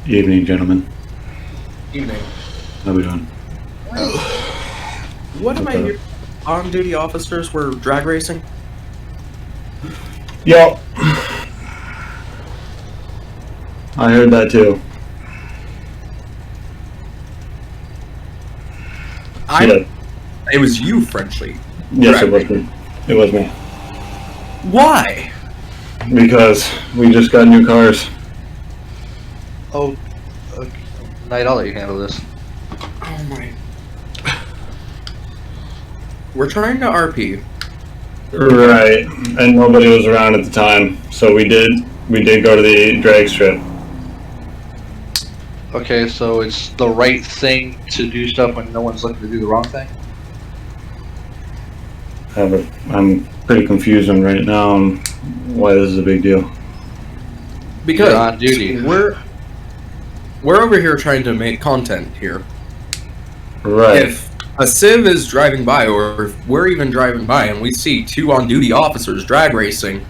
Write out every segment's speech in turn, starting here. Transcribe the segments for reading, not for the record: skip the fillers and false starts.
Evening, gentlemen. Evening. How we doing? What am I Okay. hearing? On-duty officers were drag racing? Yo, I heard that too. Yeah. It was you, Frenchie. Yes, Drag it was me. It was me. Why? Because we just got new cars. Oh, Knight, I'll let you handle this. Oh my. We're trying to RP. Right, and nobody was around at the time, so we did go to the drag strip. Okay, so it's the right thing to do stuff when no one's looking to do the wrong thing? I'm pretty confused on right now on why this is a big deal. Because You're on duty. We're over here trying to make content here. Right. If a civ is driving by, or if we're even driving by and we see two on-duty officers drag racing,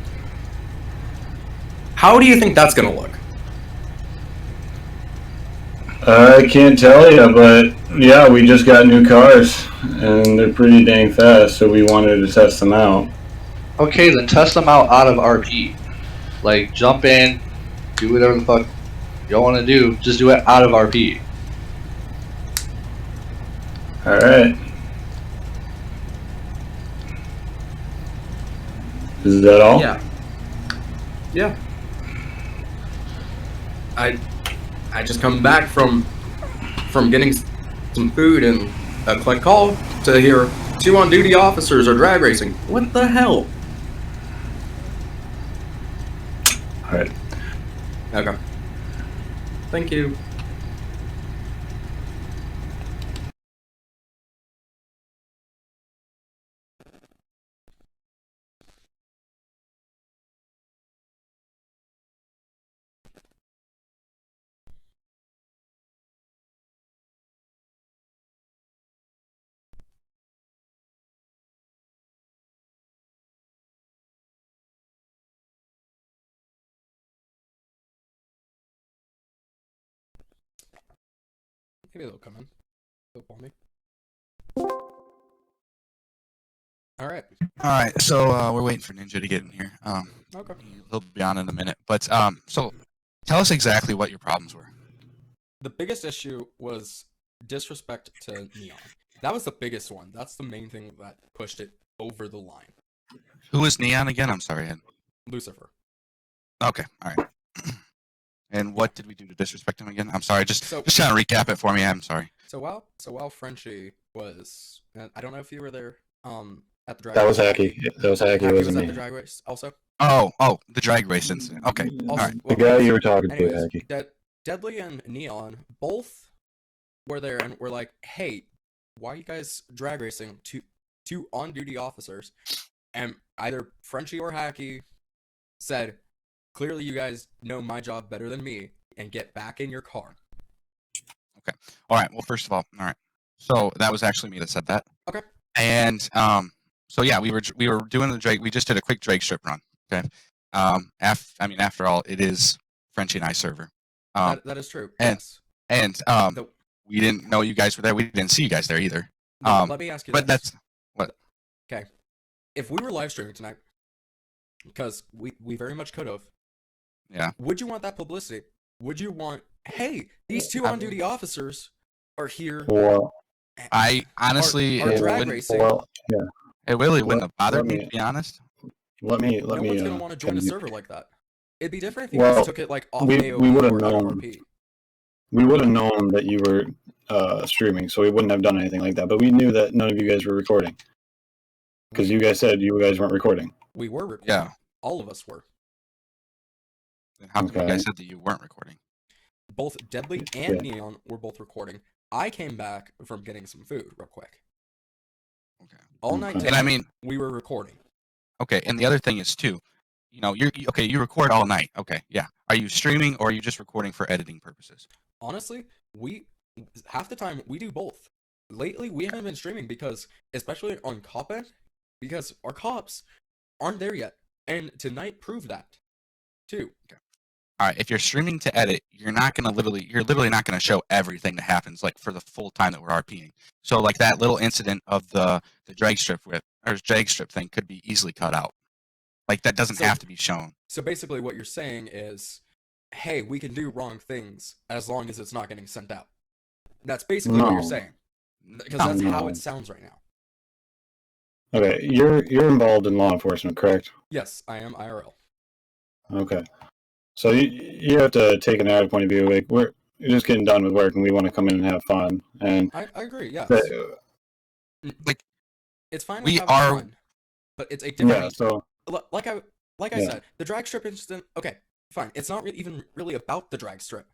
how do you think that's gonna look? I can't tell you, but yeah, we just got new cars, and they're pretty dang fast, so we wanted to test them out. Okay, then test them out of RP. Like, jump in, do whatever the fuck you want to do, just do it out of RP. Alright. Is that all? Yeah. Yeah. I just come back from getting some food and a collect call to hear two on-duty officers are drag racing. What the hell? Alright. Okay. Thank you. Maybe they'll come in. They'll call me. All right, so we're waiting for Ninja to get in here. Okay. He'll be on in a minute. But so tell us exactly what your problems were. The biggest issue was disrespect to Neon. That was the biggest one. That's the main thing that pushed it over the line. Who is Neon again? I'm sorry. Lucifer. Okay, all right. And what did we do to disrespect him again? I'm sorry. Just So- trying to recap it for me. I'm sorry. So while Frenchie was, I don't know if you were there. At the drag That race. was Hacky. That was Hacky. It Was wasn't at me. the drag race also. Oh, the drag race incident. Okay, all Also, right. The guy you were talking to, anyways, Hacky. Deadly and Neon both were there and were like, "Hey, why are you guys drag racing two on-duty officers?" And either Frenchie or Hacky said, "Clearly, you guys know my job better than me, and get back in your car." Okay. All right. Well, first of all right. So that was actually me that said that. Okay. And so yeah, we were doing the drag. We just did a quick drag strip run. Okay. After all, it is Frenchie and I server. That is true. and- Yes. And we didn't know you guys were there. We didn't see you guys there either. Let me ask you But this. that's what. Okay. If we were live streaming tonight, because we very much could have. Yeah. Would you want that publicity? Would you want, hey, these two on-duty officers are here? Well, I honestly, are it drag wouldn't, racing. well, yeah. it really wouldn't have bothered let me, me- to be honest. Let me. No one's gonna want to join a server like that. It'd be different if you Well, guys took it like off we AOE would've or out of known. RP. We would have known that you were streaming, so we wouldn't have done anything like that. But we knew that none of you guys were recording because you guys said you guys weren't recording. We were recording. Yeah. All of us were. Then how come you Okay. guys said that you weren't recording? Both Deadly and Neon were both recording. I came back from getting some food real quick. Okay. All night Okay. And tonight, I mean, we were recording. okay. And the other thing is too, you record all night. Okay. Yeah. Are you streaming or are you just recording for editing purposes? Honestly, half the time we do both. Lately, we haven't been streaming because, especially on cop end, because our cops aren't there yet, and tonight proved that, too. all right, if you're streaming to edit, you're literally not gonna show everything that happens like for the full time that we're RPing. So like that little incident of the drag strip thing could be easily cut out. Like that doesn't have to be shown. So basically, what you're saying is, hey, we can do wrong things as long as it's not getting sent out. That's basically what you're saying, because that's how it sounds right now. Okay, you're involved in law enforcement, correct? Yes, I am IRL. Okay, so you have to take an adult point of view. Like you're just getting done with work, and we want to come in and have fun. And I agree. Yeah, like it's fine. We with having are- fun, but it's a different. yeah, so Like I said, the drag strip incident. Okay, fine. It's not even really about the drag strip.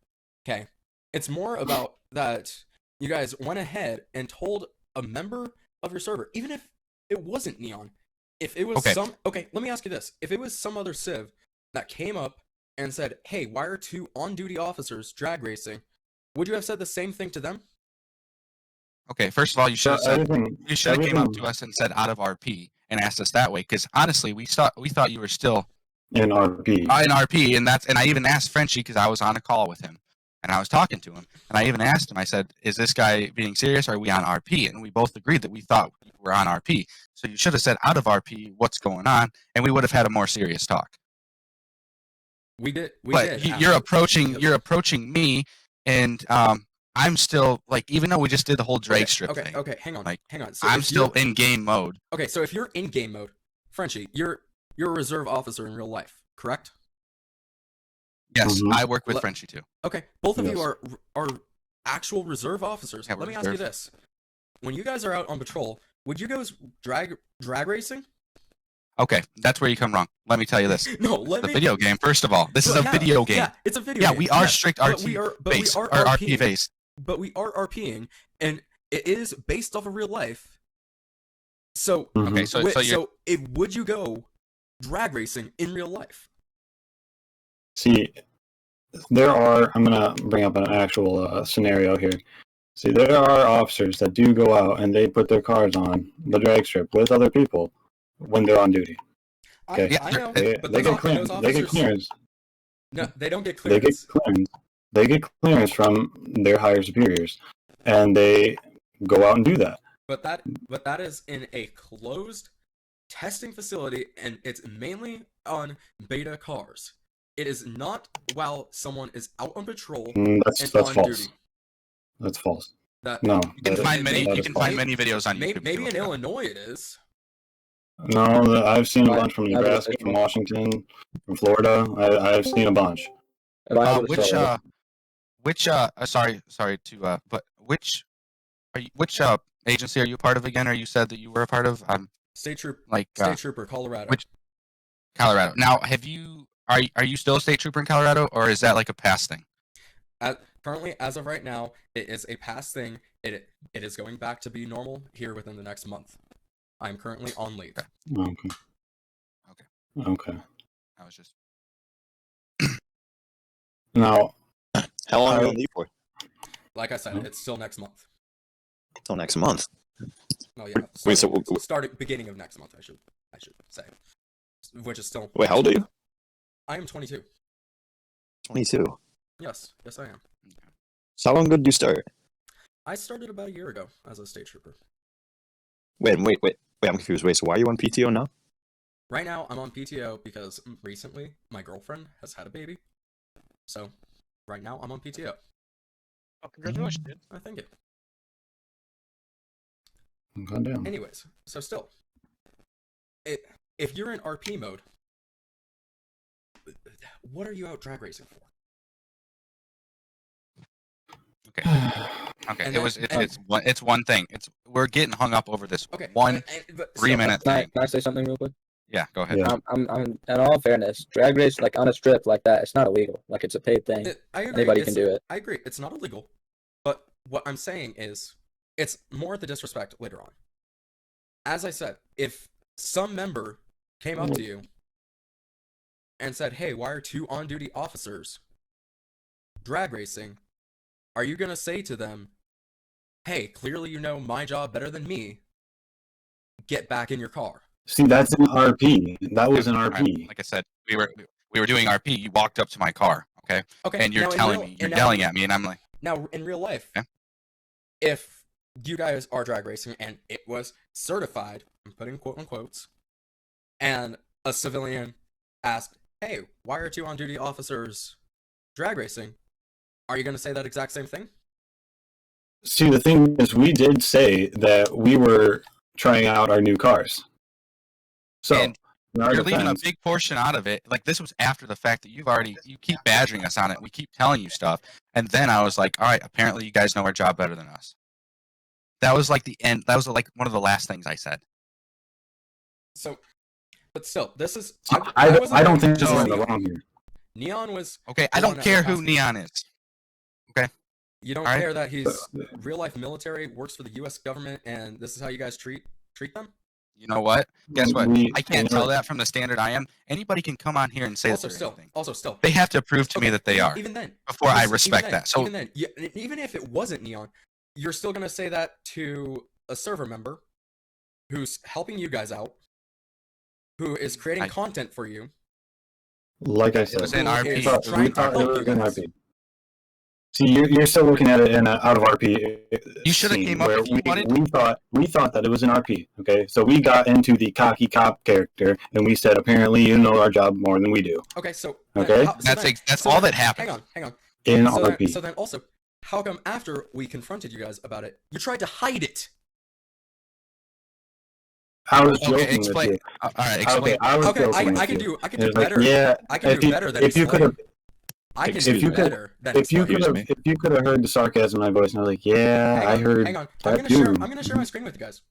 Okay, it's more about that you guys went ahead and told a member of your server, even if it wasn't Neon, if it was Okay. let me ask you this: if it was some other civ that came up and said, "Hey, why are 2 on-duty officers drag racing?" Would you have said the same thing to them? Okay, first of all, you should have said everything. you should have came up to us and said out of RP and asked us that way. Because honestly, we thought you were still in RP. in RP, and I even asked Frenchie because I was on a call with him, and I was talking to him, and I even asked him. I said, "Is this guy being serious? Or are we on RP?" And we both agreed that we thought we were on RP. So you should have said out of RP, what's going on, and we would have had a more serious talk. We did. But you're approaching me, and I'm still like, even though we just did the whole drag strip thing. Okay, hang on. Like, hang on. So I'm if still you're- in game mode. Okay, so if you're in game mode, Frenchie, you're a reserve officer in real life, correct? Yes, Mhm. I work with Let- Frenchie too. Okay, both of you Yes. are actual reserve officers. Yeah, we're Let me ask you reserve. this: when you guys are out on patrol, would you guys drag racing? Okay, that's where you come wrong. Let me tell you this. No, It's let a me. video game, first of all. This is a Yeah, video game. Yeah, it's a video Yeah, game. we are yes, strict but RT we are based, or or RP based. But we are RPing, and it is based off of real life. So Mhm. Okay, so would you go drag racing in real life? See, I'm going to bring up an actual scenario here. See, there are officers that do go out and they put their cars on the drag strip with other people when they're on duty. Okay. I know, They but get those clearance. officers, They get clearance. No, they don't get They get clearance. clearance. They get clearance from their higher superiors, and they go out and do that. But that is in a closed testing facility, and it's mainly on beta cars. It is not while someone is out on patrol That's and false. on duty. That's false. That No, You can that- find many. that You is can false. find many videos on maybe, YouTube. maybe to in look up. Illinois it is. No, I've seen a Right. bunch from I would Nebraska, say from so. Washington, from Florida. I've seen a bunch. If I would say- Sorry to but which agency are you part of again? Or you said that you were a part of? State Like Trooper, Colorado. which- Colorado. Now, are you still a state trooper in Colorado, or is that like a past thing? Currently, as of right now, it is a past thing. It is going back to be normal here within the next month. I'm currently on leave. Okay. Okay. Okay. I was just Now, How long are you on leave for? Like I said, it's still next month. Till next month. Oh yeah, Wait, so- starting beginning of next month, I should say, which is still. Wait, how old are you? I am 22. 22. Yes, I am. So how long ago did you start? I started about a year ago as a state trooper. Wait, I'm confused. Wait, so why are you on PTO now? Right now, I'm on PTO because recently my girlfriend has had a baby. So, right now, I'm on PTO. Oh, congratulations, dude. I thank you. goddamn. Anyways, so still, if you're in RP mode, what are you out drag racing for? okay. Okay, And it's one thing. We're getting hung up over this Okay. one but 3-minute Can I, thing. can I say something real quick? Yeah, go ahead. Yeah. I'm in all fairness, drag race like on a strip like that, it's not illegal. Like it's a paid thing. I agree. Anybody can do it. I agree. It's not illegal, but what I'm saying is, it's more the disrespect later on. As I said, if some member came up to you and said, "Hey, why are 2 on-duty officers drag racing?" Are you gonna say to them, "Hey, clearly you know my job better than me. Get back in your car"? See, that's in RP. That was in RP. Like I said, we were doing RP. You walked up to my car. Okay. And you're now in telling real- me, you're and now yelling in- at me, and I'm like, Now, in real life, Yeah. if you guys are drag racing and it was certified, I'm putting quote unquotes, and a civilian asked, "Hey, why are 2 on-duty officers drag racing?" Are you going to say that exact same thing? See, the thing is, we did say that we were trying out our new cars. So, And in our you're leaving a defense, big portion out of it. Like, this was after the fact that you keep badgering us on it. We keep telling you stuff. And then I was like, all right, apparently you guys know our job better than us. That was like the end. That was like one of the last things I said. So, but still, this is. I wasn't don't going think this to is Neon. wrong here. Neon was. Okay, I the one don't that care was who asking. Neon is. You don't Alright. care that he's real life military, works for the U.S. government, and this is how you guys treat them? You know what? Guess what? We- I can't you know- tell that from the standard I am. Anybody can come on here and say Also, that they're still, anything. They have to prove to me Okay, that they are Even then, before I even respect then, that. So even then, even if it wasn't Neon, you're still gonna say that to a server member who's helping you guys out, who is creating I- content for you. Like I it said, was in Who RP. is we It was trying in to thought help it was you in guys. RP. See, you're still looking at it in an out of RP. You shoulda scene came up where if you wanted- we thought that it was an RP. Okay, so we got into the cocky cop character, and we said apparently you know our job more than we do. Okay, so Okay. That's so all then- that happened. Hang on. In So RP. then also, how come after we confronted you guys about it, you tried to hide it? I was Okay, joking explain. with you. All right, explain. Okay, I was Okay, joking with I can you. do It was like, better. yeah, I can do better than if you could have I can Excuse do me. better than if you explain. could have if you could have heard the sarcasm in my voice, and I was like, yeah, I heard. Hang on. that I'm too. gonna share my screen with you guys.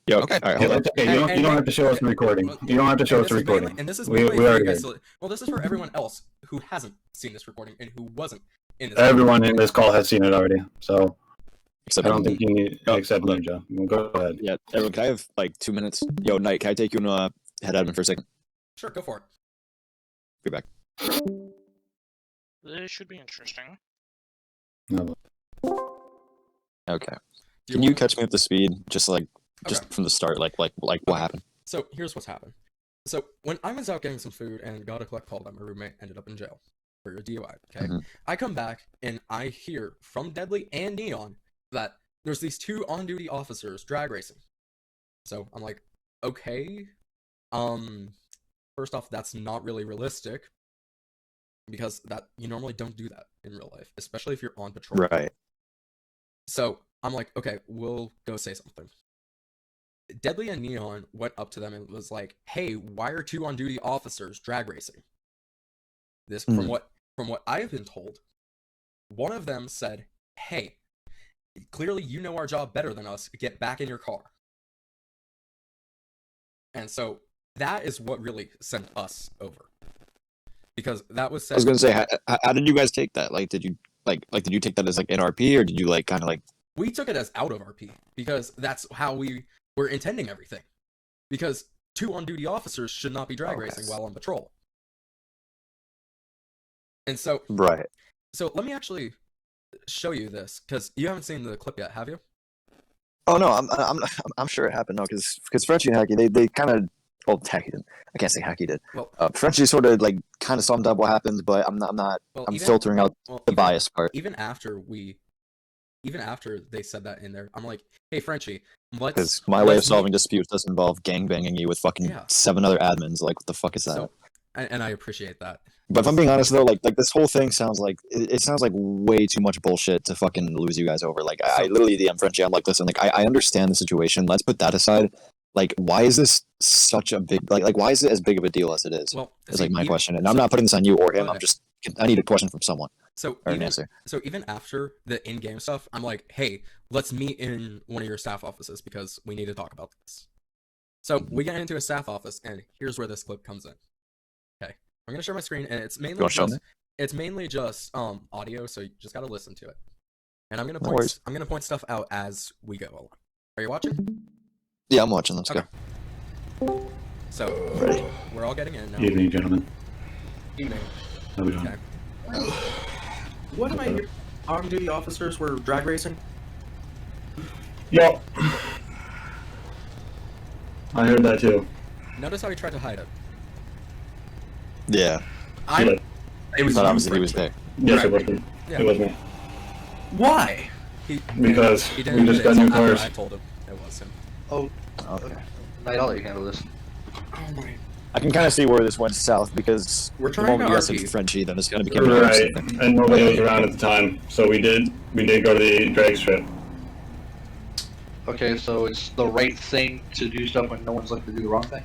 Yo, Okay. all right, Yeah, hold on. that's okay. You don't have to show us the recording. You don't have to show us the recording. And this is We mainly for already you guys. did. Well, this is for everyone else who hasn't seen this recording and who wasn't in this. Everyone in this call has seen it already, so Except I don't think you need Oh, except hold on. Ninja. Well, go ahead. Yeah, everyone, can I have like 2 minutes? Yo, Knight, can I take you and head admin for a second? Sure, go for it. Be back. This should be interesting. No, Okay. Do Can you wanna- catch me up to speed? Just Okay. from the start, like what happened? So here's what's happened. So when I was out getting some food and got a collect call that my roommate ended up in jail for a DUI, okay? Mhm. I come back and I hear from Deadly and Neon that there's these 2 on-duty officers drag racing. So I'm like, okay, first off, that's not really realistic because that you normally don't do that in real life, especially if you're on patrol. Right. So I'm like, okay, we'll go say something. Deadly and Neon went up to them and was like, "Hey, why are 2 on-duty officers drag racing?" This, from what I have been told, one of them said, "Hey, clearly you know our job better than us. Get back in your car." And so that is what really sent us over, because that was said. I was gonna say, how did you guys take that? Like, did you did you take that as like NRP, or did you like kind of like? We took it as out of RP because that's how we were intending everything. Because 2 on-duty officers should not be drag Okay. racing while on patrol. And so, Right. so let me actually show you this because you haven't seen the clip yet, have you? Oh no, I'm sure it happened. No, because Frenchie and Hacky, they kind of, well, Hacky didn't. I can't say Hacky did. Well, Frenchie sort of like kind of summed up what happened, but I'm not. well, I'm even- filtering out well, the even- bias part. Even after they said that in there, I'm like, "Hey, Frenchie, let's." Because my way of let's solving meet-" disputes doesn't involve gangbanging you with fucking Yeah. 7 other admins. Like, what the fuck is that? So, and I appreciate that. But if I'm being honest though, like this whole thing sounds like it sounds like way too much bullshit to fucking lose you guys over. Like I So- literally DM Frenchie, I'm like, listen, like I understand the situation. Let's put that aside. Like, why is this such a big like why is it as big of a deal as it is? Well, Is see, like my even- question, and I'm not putting this on you or him. Okay. I'm just I need a question from someone So or an even, answer. so even after the in-game stuff, I'm like, "Hey, let's meet in one of your staff offices because we need to talk about this." So we get into a staff office, and here's where this clip comes in. Okay, I'm gonna share my screen, and it's mainly wanna show just me? it's mainly just audio, so you just gotta listen to it. And I'm gonna No worries. point stuff out as we go along. Are you watching? Yeah, I'm watching. Let's Okay. go. So Ready. we're all getting in now. evening, gentlemen. Evening. How we doing? Okay. What am I hearing? On-duty officers were drag racing. Yo, I heard that too. Notice how he tried to hide it. Yeah. I'm Yeah. It was But you, obviously he was Frenchie. there. Yes, it was me. Yeah. It was me. Why? Because he we didn't just admit got it new until after cars. I told him it was him. Oh, Okay. Knight, I'll let you handle this. Oh my. I can kind of see where this went south because We're the trying moment to you guys said RP. Frenchie, then it's gonna become Right, something. and nobody was around at the time, so we did go to the drag strip. Okay, so it's the right thing to do stuff when no one's looking to do the wrong thing?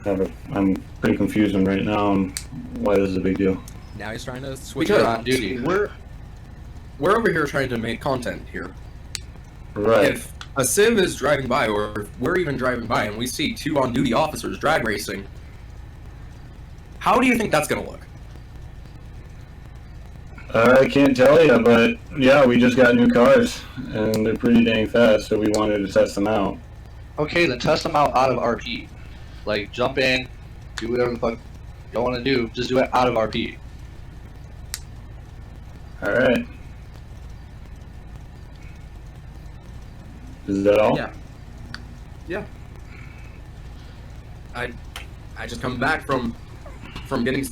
I'm pretty confused right now on why this is a big deal. Now he's trying to switch Because it on duty. We're over here trying to make content here. Right. If a civ is driving by, or if we're even driving by, and we see 2 on-duty officers drag racing, how do you think that's gonna look? I can't tell you, but yeah, we just got new cars, and they're pretty dang fast, so we wanted to test them out. Okay, then test them out of RP. Like, jump in, do whatever the fuck you want to do, just do it out of RP. Alright. Is that all? Yeah. Yeah. I just come back from getting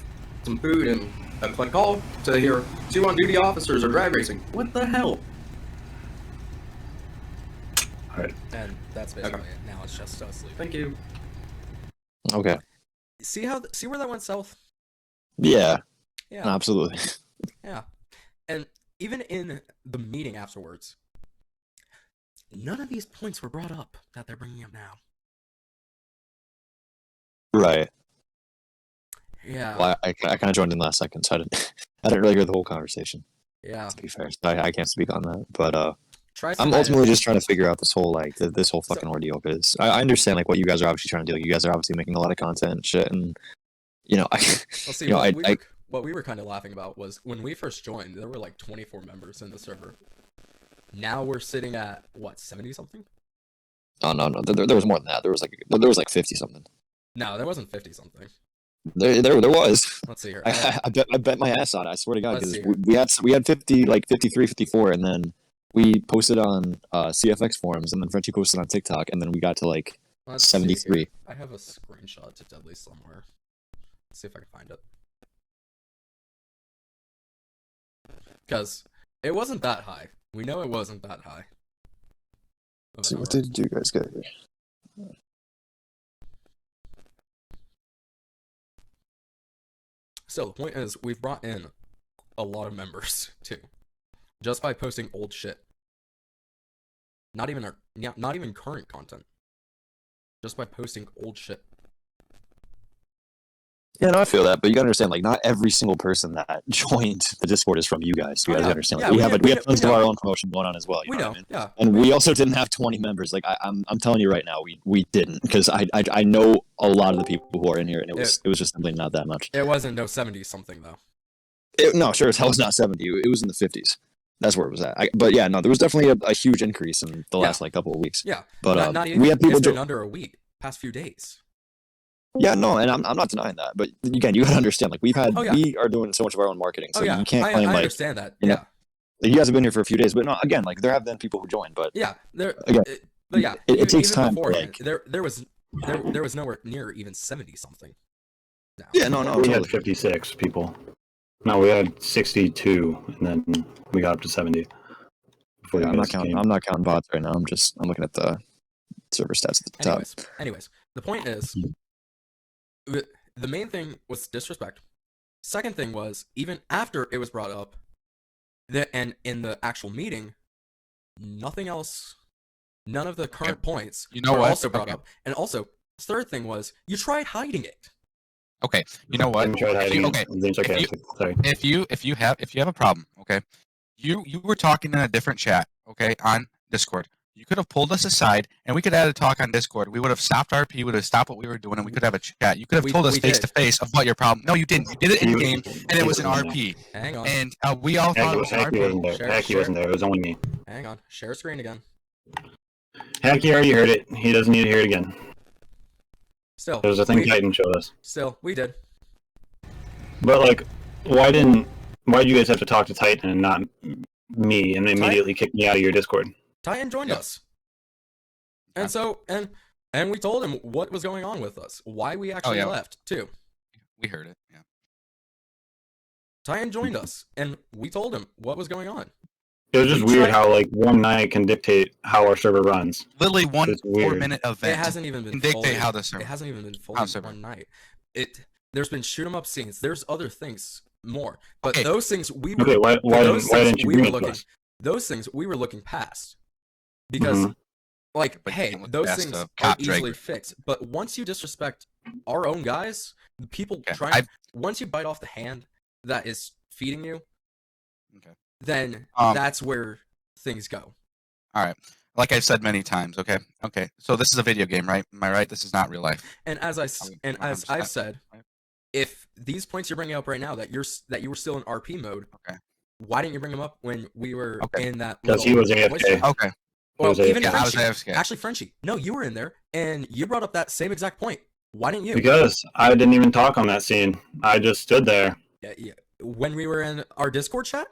some food and a quick call to hear 2 on-duty officers are drag racing. What the hell? Alright. And that's basically it. Now it's just us leaving. Thank you. Okay. See where that went south? Yeah. Yeah. Absolutely. Yeah. And even in the meeting afterwards, none of these points were brought up that they're bringing up now. Right. Yeah. Well, I kind of joined in last second, so I didn't really hear the whole conversation. Yeah. To be fair, so I can't speak on that. But Try I'm ultimately just trying to figure out this whole this whole fucking ordeal because I understand like what you guys are obviously trying to do. You guys are obviously making a lot of content and shit, and you know, Let's see. you know, What we were kind of laughing about was when we first joined, there were like 24 members in the server. Now we're sitting at what, 70 something? Oh no, there was more than that. There was like 50 something. No, there wasn't 50 something. There was. Let's see here. I bet my ass on it. I swear to God, Let's because see we had 50, like 53, 54, and then we posted on CFX forums, and then Frenchie posted on TikTok, and then we got to like Let's see 73. here. I have a screenshot to Deadly somewhere. Let's see if I can find it. Because it wasn't that high. We know it wasn't that high. Let's see, what did you guys get here? So the point is, we've brought in a lot of members too, just by posting old shit. Not even current content. Just by posting old shit. Yeah, no, I feel that, but you gotta understand, like, not every single person that joined the Discord is from you guys. You guys understand? Like, Yeah, we have tons of our own promotion going on as well. You We know know, what I mean? yeah. And we also didn't have 20 members. Like, I'm telling you right now, we didn't, because I know a lot of the people who are in here, and it was just simply not that much. It wasn't no 70 something though. No, sure as hell was not 70. It was in the 50s. That's where it was at. But yeah, no, there was definitely a huge increase in the last like couple of weeks. Yeah, But not even, we had people it's been under a week, past few days. Yeah, no, and I'm not denying that, but again, you gotta understand, like we are doing so much of our own marketing, so you can't claim I like understand that. you know, Yeah, like, you guys have been here for a few days, but no, again, like there have been people who joined, but yeah, again, but yeah, it takes even time. beforehand, there was nowhere near even 70 something. No. Yeah, no, We totally. had 56 people. No, we had 62, and then we got up to 70. Before Yeah, you guys came. I'm not counting bots right now. I'm looking at the server stats at the top. Anyways, the point is, the main thing was disrespect. Second thing was, even after it was brought up, and in the actual meeting, nothing else, none of the current points were also brought up. And also, third thing was, you tried hiding it. Okay, you know what? We tried hiding it. Then sarcastic. Sorry. If you have a problem, okay, you were talking in a different chat, okay, on Discord. You could have pulled us aside, and we could have had a talk on Discord. We would have stopped RP, we would have stopped what we were doing, and we could have a chat. You could have told us face to face of what your problem. No, you didn't. You did it in game, and it was an RP. Hang on. And we all thought it was an Hacky wasn't RP. there. Hacky wasn't there. It was only me. Hang on. Share screen again. Hacky already heard it. He doesn't need to hear it again. Still, There's a thing Titan showed us. Still, we did. But like, why did you guys have to talk to Titan and not me, and immediately kick me out of your Discord? Titan joined us. And so, and we told him what was going on with us, why we actually left, too. We heard it, yeah. Tyan joined us, and we told him what was going on. It was just We weird tried- how like one night can dictate how our server runs. Literally one It's weird. 4-minute It event hasn't even can been dictate fully. how the server. It hasn't even been fully How server. one night. There's been shoot 'em up scenes. There's other things more, but Okay. those things we were. Okay, why those didn't things you we bring were it to looking. us? Those things we were looking past, because like, But you hey, can't look those past things a are cop easily drag. fixed. But once you disrespect our own guys, the people Okay, trying. Once you bite off the hand that is feeding you, Okay. then Um, that's where things go. All right. Like I've said many times. Okay. Okay. So this is a video game, right? Am I right? This is not real life. And as as I've 100%. said, if these points you're bringing up right now that you were still in RP mode, Okay. why didn't you bring them up when we were Okay. in that? Because he little was AFK. voice chat? Okay. Well, was even AFK. I was Frenchie, AFK. actually Frenchie, no, you were in there, and you brought up that same exact point. Why didn't you? Because I didn't even talk on that scene. I just stood there. Yeah. When we were in our Discord chat,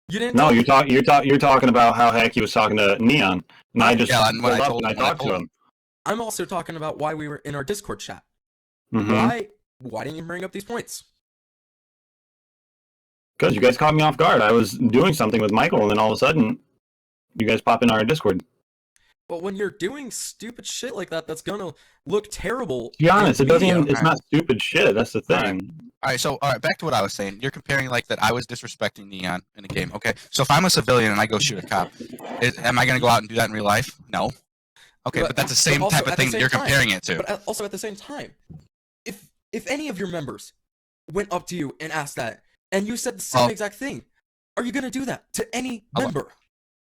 you didn't. No, talk? you're talking about how Hacky was talking to Neon, and I just Yeah, and when I pulled up told and I him, when I talked to told him. I'm also talking about why we were in our Discord chat. Mhm. Why didn't you bring up these points? Because you guys caught me off guard. I was doing something with Michael, and then all of a sudden, you guys pop in our Discord. But when you're doing stupid shit like that, that's gonna look terrible. To be honest, in it doesn't. media. Even, it's not stupid shit. That's the Alright. thing. All right. So, all right. Back to what I was saying. You're comparing like that I was disrespecting Neon in a game. Okay. So if I'm a civilian and I go shoot a cop, am I going to go out and do that in real life? No. Okay. But that's the same also type of at the thing that same you're time- comparing it to. But also at the same time, if any of your members went up to you and asked that, and you said the same Well- exact thing, are you gonna do that to any A lo- member?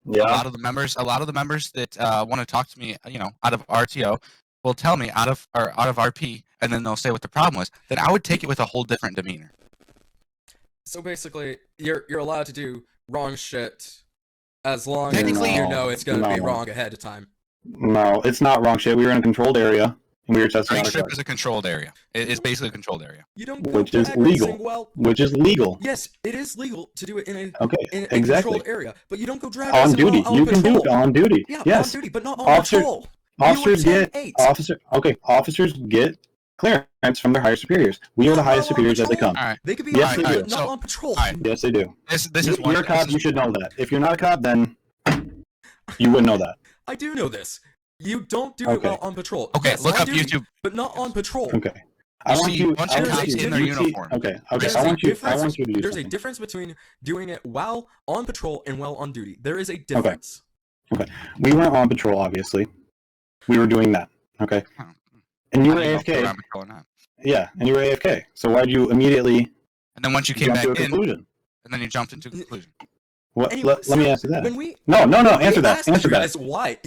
Yeah. A lot of the members that want to talk to me, out of RTO, will tell me out of RP, and then they'll say what the problem was. Then I would take it with a whole different demeanor. So basically, you're allowed to do wrong shit as long as Technically- you know it's gonna be No. wrong ahead of time. No, it's not wrong shit. We were in a controlled area, and we were testing Green out a strip car, is a controlled area. It's basically a controlled area. You don't Which go is drag racing legal. Well, which is legal. yes, it is legal to do it in Okay, a exactly. controlled area, but you don't go drag On racing duty, while on you can do patrol. it on duty. Yeah, Yes, on duty, but not on Officer- patrol. officers You were get 10-8. officers get clearance from their higher superiors. We are the Not highest on superiors as they patrol. come. All right. They could be Yes, on they duty, do. but not So- on patrol. all right. Yes, they do. This is one. You're a cop. this You is- should know that. If you're not a cop, then you wouldn't know that. I do know this. You don't do it Okay. while on patrol. Okay, Yes, look on up duty, YouTube. but not on patrol. Okay. I You want see you. a bunch I of want cops you- in their you see- uniform. Okay. There's I a want you. I difference- want you to do There's a something. difference between doing it while on patrol and while on duty. There is a difference. We weren't on patrol, obviously. We were doing that. Okay. Oh. And you I were didn't know if they were AFK. on patrol or not. Yeah, and you were AFK. So why'd you immediately And then once you came jump to a back in, conclusion? and then you jumped into a conclusion. What? Anyway, Let me so ask you that. When we No. we Answer that. asked Answer you that. guys why.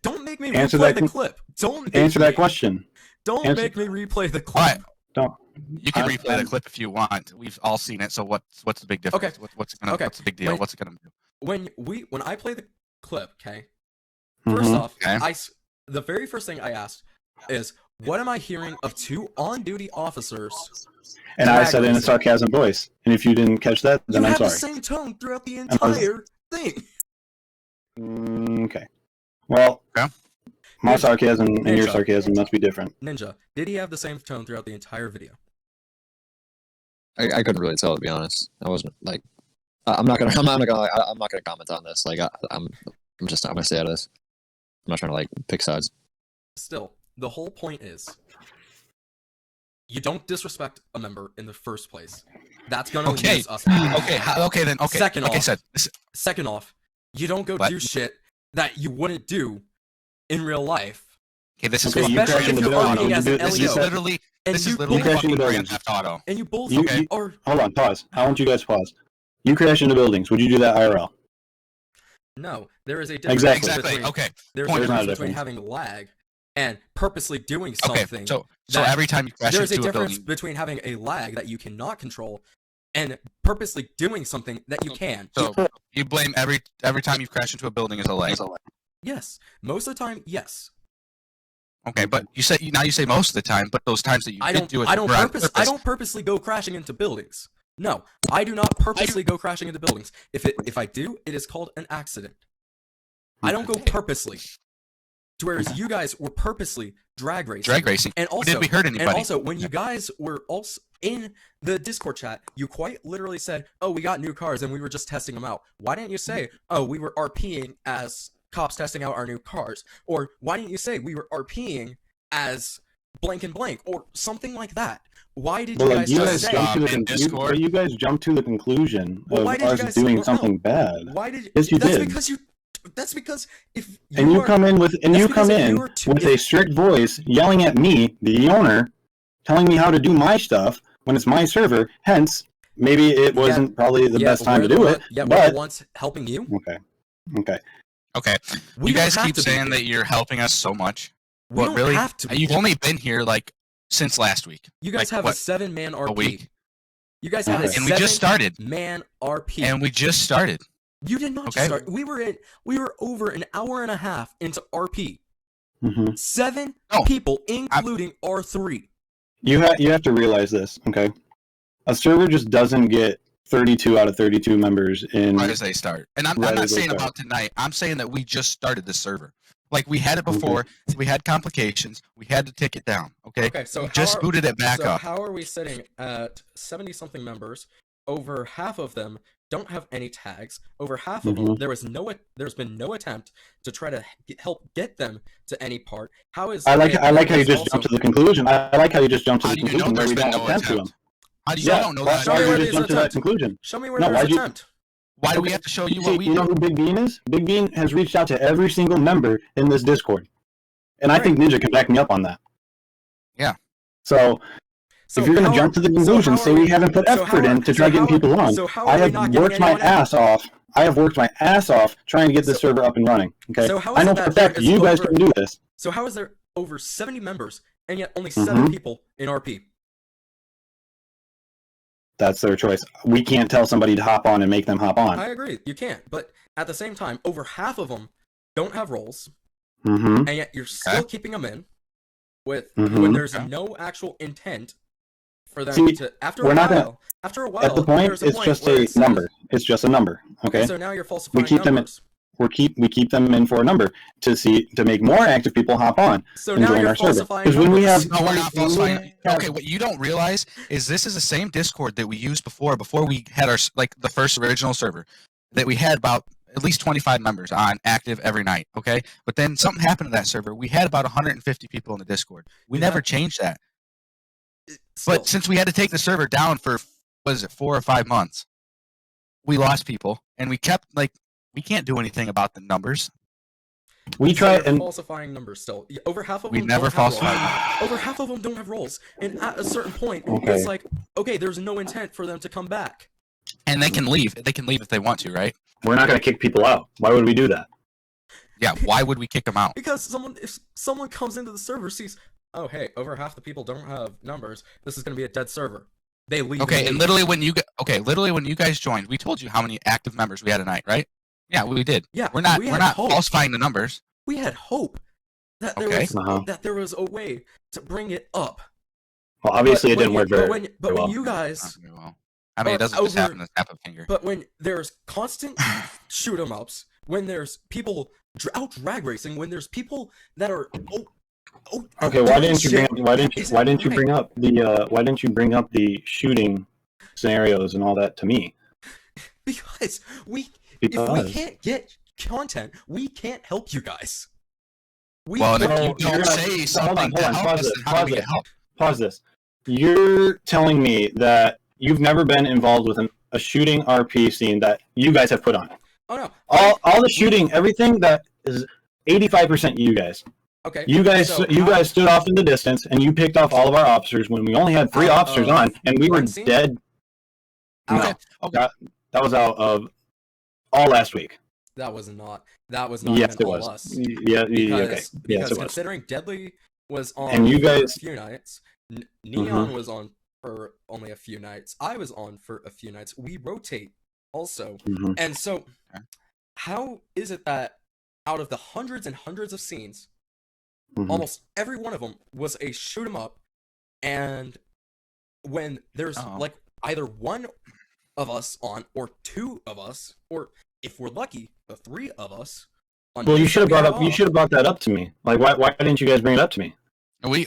Don't make me Answer replay that the que- clip. Don't make Answer that me- question. Don't Answer- make me replay the clip. All right. Don't. You can I- replay the clip if you want. We've all seen it. So what's the big difference? Okay. What's the big deal? Wait. What's it gonna do? When I play the clip, okay. First Mhm. off, Okay. the very first thing I asked is, what am I hearing of two on-duty officers? And I drag said it in a racing? sarcasm voice. And if you didn't catch that, then You I'm have the sorry. same tone throughout the was- entire thing. Okay. Well, Yeah. my Ninja. sarcasm and your Ninja. sarcasm must be different. Ninja, did he have the same tone throughout the entire video? I couldn't really tell, to be honest. I wasn't like, I'm not gonna comment on this. Like, I'm just not gonna say it as. I'm not trying to like pick sides. Still, the whole point is, you don't disrespect a member in the first place. That's gonna Okay. lose us. Okay. Then. Okay. Second like I off- said, Second off, you don't go What? do shit that you wouldn't do in real life. this is Okay, fucking you Especially crashed if into you're buildings. arguing You as do- an this This is is LEO. literally And this you is literally both- crashed into fucking Grand buildings. Theft Auto. And you both You- Okay. are Hold on, pause. I want you guys to pause. You crash into buildings. Would you do that IRL? no. There is a difference Exactly. between Okay. there's Point. a There's not a difference between difference. having lag and purposely doing Okay. something. So that- every time you crash There's a into a difference building, between having a lag that you cannot control and purposely doing something that you can. so you blame every time you crash into a building as a lag. Yes, most of the time, yes. Okay, but you say most of the time, but those times that you I did don't. do it, I don't were on purpose. I purpose. don't purposely go crashing into buildings. No, I do not purposely go crashing into buildings. If I do, it is called an accident. I don't go purposely. to whereas you guys were purposely drag racing. Drag racing. And also, Did we hurt anybody? And also, when you guys were also in the Discord chat, you quite literally said, "Oh, we got new cars and we were just testing them out." Why didn't you say, "Oh, we were RPing as cops testing out our new cars"? Or why didn't you say we were RPing as blank and blank or something like that? Why did you guys just say? You guys jumped to the conclusion Well, of why did you ours guys- doing well, something no. bad. Why did you? Yes, you that's did. because you. That's because if you And you are- come in with that's you because come if in you were to- with a strict voice yelling at me, the owner, telling me how to do my stuff when it's my server. Hence, maybe it wasn't probably the best time to do it. Yeah, we're but the ones helping you. Okay. Okay. We You don't guys have keep to be saying here. that you're helping us so much. We don't really? have to. You've only been here like since last week. You guys like, have what, a 7-man RP. a week? You guys have a Okay. And we just started. 7-man RP. And we just started. You did not Okay. just start. We were over an hour and a half into RP. Mm-hmm. 7 No. people, including R3. You have to realize this. Okay, a server just doesn't get 32 out of 32 members in. Right as they start. And I'm Right not as they saying start. about tonight. I'm saying that we just started this server. Like we had it before. We had complications. We had to take it down. Okay. Okay, so We just booted it back so up. how are we sitting at 70-something members? Over half of them don't have any tags. Over half of them, there's been no attempt to try to help get them to any part. How is I like how you is just also- jumped to the conclusion. I like how you just jumped to How the do you know conclusion where there's we been don't no attempt to attempt? them. How do you Yeah, don't know why that? Show me did where you there's just jump to that attempt. conclusion? Show me where No, there's why'd you- attempt. Why do we have to show you See, what we you know do? who Big Bean is? Big Bean has reached out to every single member in this Discord, and I think Ninja can back me up on that. Yeah. So So if you're going how to jump are- to the so conclusion, how say are we haven't put so how effort are- in to so try getting how are- people on. So how are I we have not getting worked my anyone in? ass off. I have worked my ass off trying to get this So- server up and running. Okay. So how is I know it for a that there fact is you guys over- can do this. So how is there over 70 members and yet only 7 people in RP? That's their choice. We can't tell somebody to hop on and make them hop on. I agree, you can't. But at the same time, over half of them don't have roles, Mm-hmm. and yet you're still keeping them in with Mhm. when there's Okay. no actual intent for them See, to. After we're a not while, gonna- after a while, At the point, there's a it's point just where a it says- number. It's just a number. Okay. So now you're falsifying keep them in- numbers. We keep them in for a number to make more active people hop on. So and now join you're our server. falsifying Because when we numbers. have No, we're not falsifying. Yeah. Okay, what you don't realize is this is the same Discord that we used before we had our the first original server that we had about at least 25 members on active every night. Okay, but then something happened to that server. We had about 150 people in the Discord. We Is never that- changed that. Still, But since we had to take the server down for what is it, 4 or 5 months, we lost people, and we kept we can't do anything about the numbers. We so try you're and falsifying numbers still. Over half of We them never don't have roles. falsified. Over half of them don't have roles, and at a certain point, Okay. it's like, okay, there's no intent for them to come back. And they can leave. They can leave if they want to, right? we're not going to kick people out. Why would we do that? Yeah. Why would we kick them out? Because if someone comes into the server, sees, oh hey, over half the people don't have numbers, this is gonna be a dead server. They leave. Okay, and leave. literally when you guys joined, we told you how many active members we had tonight, right? Yeah, we did. Yeah, We're not we we're had not hope. falsifying the numbers. We had hope that there Okay. was Uh-huh. that there was a way to bring it up. Well, obviously, But it didn't when work you- very, but very when well. you Not guys, very well. I mean, it Or doesn't just over- happen to snap of a finger. but when there's constant shoot 'em ups, when there's people out drag racing, when there's people that are Okay, why didn't you bring shit. up why didn't you Right. bring up the shooting scenarios and all that to me? Because if we Because can't get content, we can't help you guys. We Well, and if can't- you you're don't gonna- say hold on, something to hold on, help pause us, it, then how do pause we it. get help? Pause this. You're telling me that you've never been involved with a shooting RP scene that you guys have put on. oh no. All the shooting, everything that is 85% you guys. Okay. You guys so you how- guys stood off in the distance and you picked off all of our officers when we only had 3 Out officers of on and we were one scene? dead. No, Okay. Okay. that was out of all last week. That was not Yes, even it all was. us. Yeah, okay. Because, Yes, because it was. considering Deadly was on And you for guys- a few nights, Neon was on for only a few nights, I was on for a few nights. We rotate also. Mhm. And so Okay. how is it that out of the hundreds and hundreds of scenes, Mhm. almost every one of them was a shoot 'em up, and when there's Uh-oh. like either one of us on or 2 of us, or if we're lucky, the 3 of us Well, you should have brought up. You should have brought that up to me. Like, why didn't you guys bring it up to me?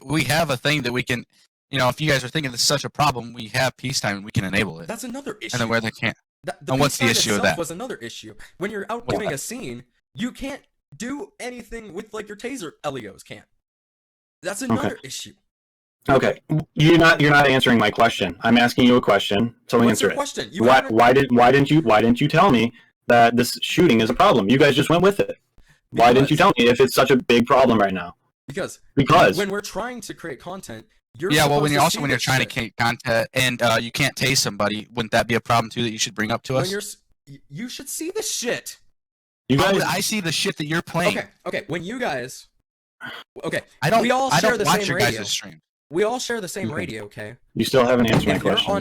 We have a thing that we can, if you guys are thinking this is such a problem, we have peacetime and we can enable it. That's another issue. And then where they can't. The and what's the peace sign issue of itself that? was another issue. When you're out doing a scene, you can't do anything with like your taser. Elios can't. That's another issue. Okay, you're not answering my question. I'm asking you a question, so What's answer your it. question? You Why didn't you tell me that this shooting is a problem? You guys just went with it. Why didn't you tell me if it's such a big problem right now? Because when we're trying to create content, you're when you're trying to create content and you can't tase somebody, wouldn't that be a problem too that you should bring up to us? You should see the shit. You guys, I see the shit that you're playing. Okay. When you guys, I don't. We all I share don't the watch same your radio. guys' stream. We all share the same radio. Okay. you still haven't answered my If you're question.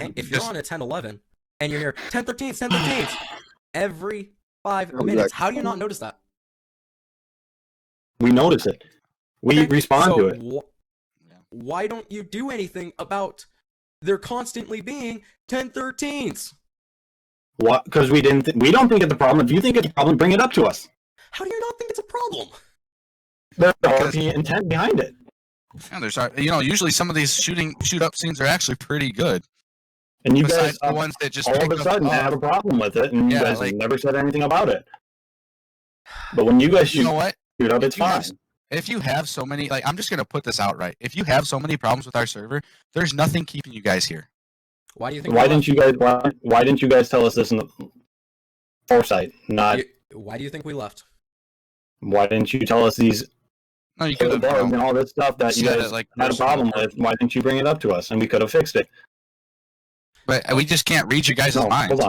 on if you're on a 1011 and you hear 1013 every 5 minutes, how do you not notice that? We notice it. We respond to it. Why don't you do anything about there constantly being 1013s? What? Because we didn't. We don't think it's a problem. If you think it's a problem, bring it up to us. How do you not think it's a problem? There's already intent behind it. Yeah, there's usually some of these shoot up scenes are actually pretty good. And you Besides guys, the ones that just all of pick a sudden, up, have a problem with it, and you yeah, guys like- never said anything about it. But when you guys You know what? shoot up, it's If you fine. have- If you have so many, I'm just gonna put this out right. If you have so many problems with our server, there's nothing keeping you guys here. Why do you think? Why didn't you guys tell us this in the foresight? Not. Why do you think we left? Why didn't you tell us these No, you could have. bugs and all this stuff that you said guys it, like, had a problem with? Why didn't you bring it up to us, and we could have fixed it? But we just can't read your guys' No, minds.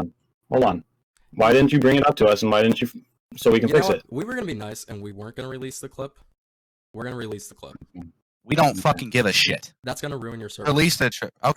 hold on. Why didn't you bring it up to us, and why didn't you, so we can You know fix what? it? We were gonna be nice, and we weren't gonna release the clip. We're gonna release the clip. We don't fucking give a shit. That's gonna ruin your server. Release the trip. Okay.